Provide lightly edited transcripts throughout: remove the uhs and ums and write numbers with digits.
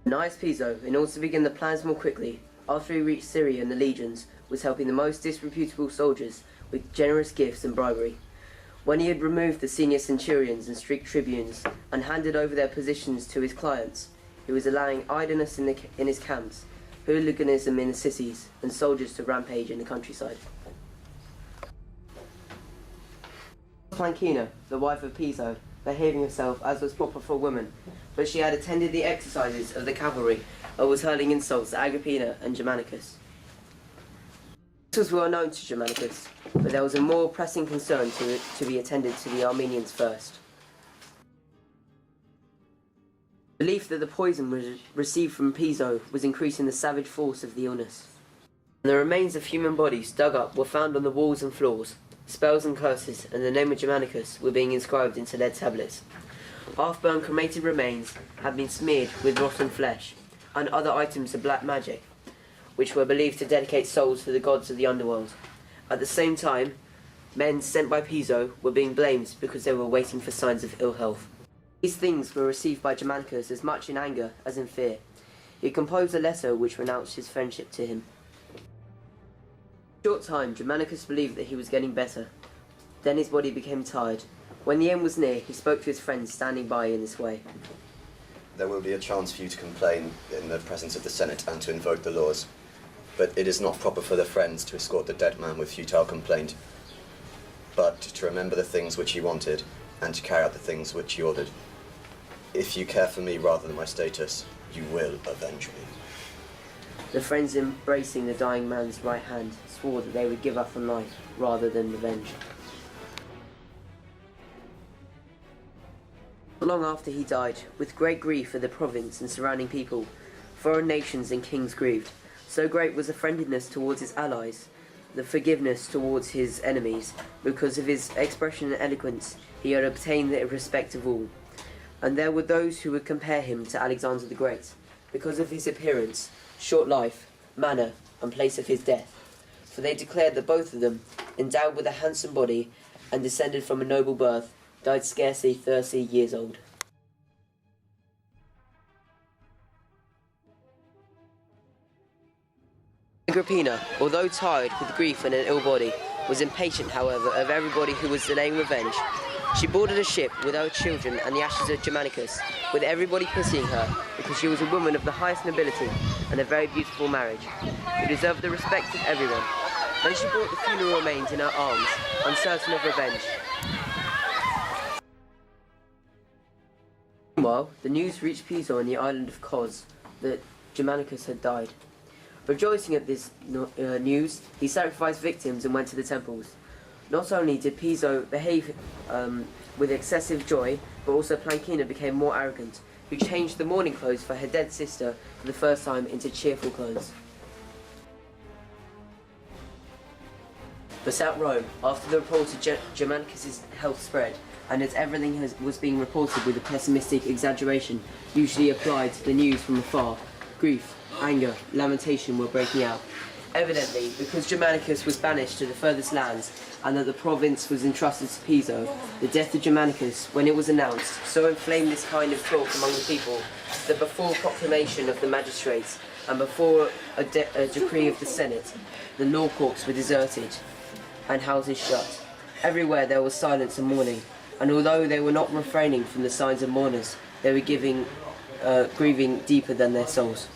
Germanicus Piso, in order to begin the plans more quickly, after he reached Syria and the legions, was helping the most disreputable soldiers with generous gifts and bribery. When he had removed the senior centurions and strict tribunes and handed over their positions to his clients, he was allowing idleness in his camps, hooliganism in the cities, and soldiers to rampage in the countryside. Plancina, the wife of Piso, behaving herself as was proper for a woman, but she had attended the exercises of the cavalry and was hurling insults at Agrippina and Germanicus. This was well known to Germanicus, but there was a more pressing concern to be attended to the Armenians first. The belief that the poison received from Piso was increasing the savage force of the illness. And the remains of human bodies dug up were found on the walls and floors. Spells and curses and the name of Germanicus were being inscribed into lead tablets. Half-burned cremated remains had been smeared with rotten flesh and other items of black magic, which were believed to dedicate souls to the gods of the underworld. At the same time, men sent by Piso were being blamed because they were waiting for signs of ill health. These things were received by Germanicus as much in anger as in fear. He composed a letter which renounced his friendship to him. In a short time, Germanicus believed that he was getting better. Then his body became tired. When the end was near, he spoke to his friends standing by in this way. There will be a chance for you to complain in the presence of the Senate and to invoke the laws. But it is not proper for the friends to escort the dead man with futile complaint, but to remember the things which he wanted and to carry out the things which he ordered. If you care for me rather than my status, you will avenge me. The friends, embracing the dying man's right hand, swore that they would give up on life rather than revenge. Not long after he died, with great grief for the province and surrounding people, foreign nations and kings grieved. So great was the friendliness towards his allies, the forgiveness towards his enemies. Because of his expression and eloquence, he had obtained the respect of all. And there were those who would compare him to Alexander the Great, because of his appearance, short life, manner, and place of his death. For they declared that both of them, endowed with a handsome body and descended from a noble birth, died scarcely 30 years old. Agrippina, although tired with grief and an ill body, was impatient, however, of everybody who was delaying revenge. She boarded a ship with her children and the ashes of Germanicus, with everybody pitying her, because she was a woman of the highest nobility and a very beautiful marriage, who deserved the respect of everyone. Then she brought the funeral remains in her arms, uncertain of revenge. Meanwhile, the news reached Piso on the island of Kos that Germanicus had died. Rejoicing at this news, he sacrificed victims and went to the temples. Not only did Piso behave with excessive joy, but also Plancina became more arrogant, who changed the mourning clothes for her dead sister for the first time into cheerful clothes. But at Rome, after the report of Germanicus' health spread, and as everything was being reported with a pessimistic exaggeration usually applied to the news from afar, grief, anger, lamentation were breaking out. Evidently, because Germanicus was banished to the furthest lands, and that the province was entrusted to Piso, the death of Germanicus, when it was announced, so inflamed this kind of talk among the people, that before proclamation of the magistrates, and before a decree of the Senate, the law courts were deserted, and houses shut. Everywhere there was silence and mourning, and although they were not refraining from the signs of mourners, they were grieving deeper than their souls.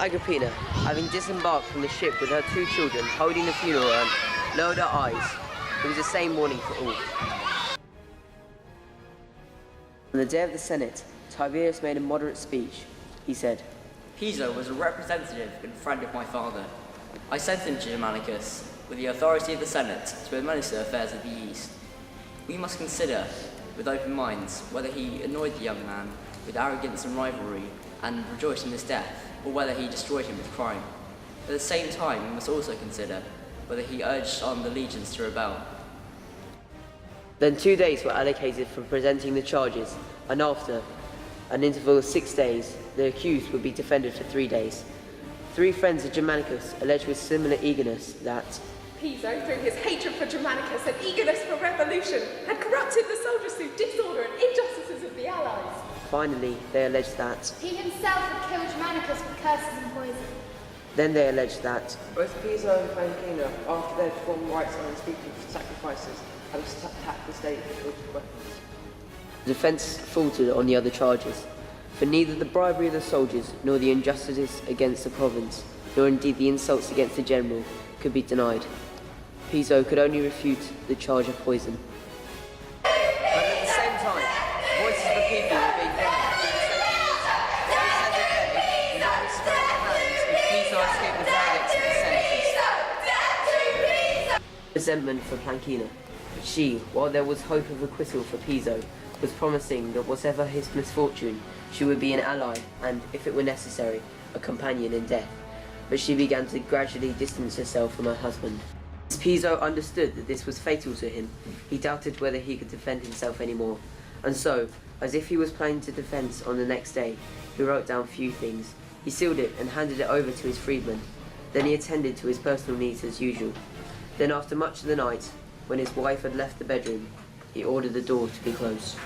Agrippina, having disembarked from the ship with her 2 children, holding the funeral urn, lowered her eyes. It was the same morning for all. On the day of the Senate, Tiberius made a moderate speech. He said, Piso was a representative and friend of my father. I sent him to Germanicus with the authority of the Senate to administer affairs of the East. We must consider, with open minds, whether he annoyed the young man with arrogance and rivalry and rejoiced in his death, or whether he destroyed him with crime. At the same time, we must also consider whether he urged on the legions to rebel. Then 2 days were allocated for presenting the charges, and after an interval of 6 days, the accused would be defended for 3 days. 3 friends of Germanicus alleged with similar eagerness that Piso, through his hatred for Germanicus and eagerness for revolution, had corrupted the soldiers through disorder and injustices of the allies. finally they alleged that He himself had killed Germanicus with curses and poison. then they alleged that Both Piso and Plancina, after they had performed rites and unspeakable sacrifices, had attacked the state with weapons. the defence faltered on the other charges, for neither the bribery of the soldiers nor the injustices against the province, nor indeed the insults against the general, could be denied. Piso could only refute the charge of poison. But at the same time, voices of the people were being heard. They said that they, without restraint of hands, if Piso escaped the verdicts of the sentences. Resentment for Plancina. She, while there was hope of acquittal for Piso, was promising that whatever his misfortune, she would be an ally and, if it were necessary, a companion in death. But she began to gradually distance herself from her husband. As Piso understood that this was fatal to him, he doubted whether he could defend himself anymore, and so, as if he was planning to defence on the next day, he wrote down few things. He sealed it and handed it over to his freedman. Then he attended to his personal needs as usual. Then after much of the night, when his wife had left the bedroom, he ordered the door to be closed.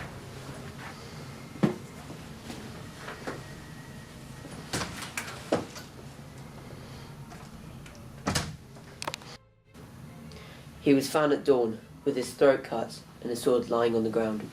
He was found at dawn, with his throat cut and a sword lying on the ground.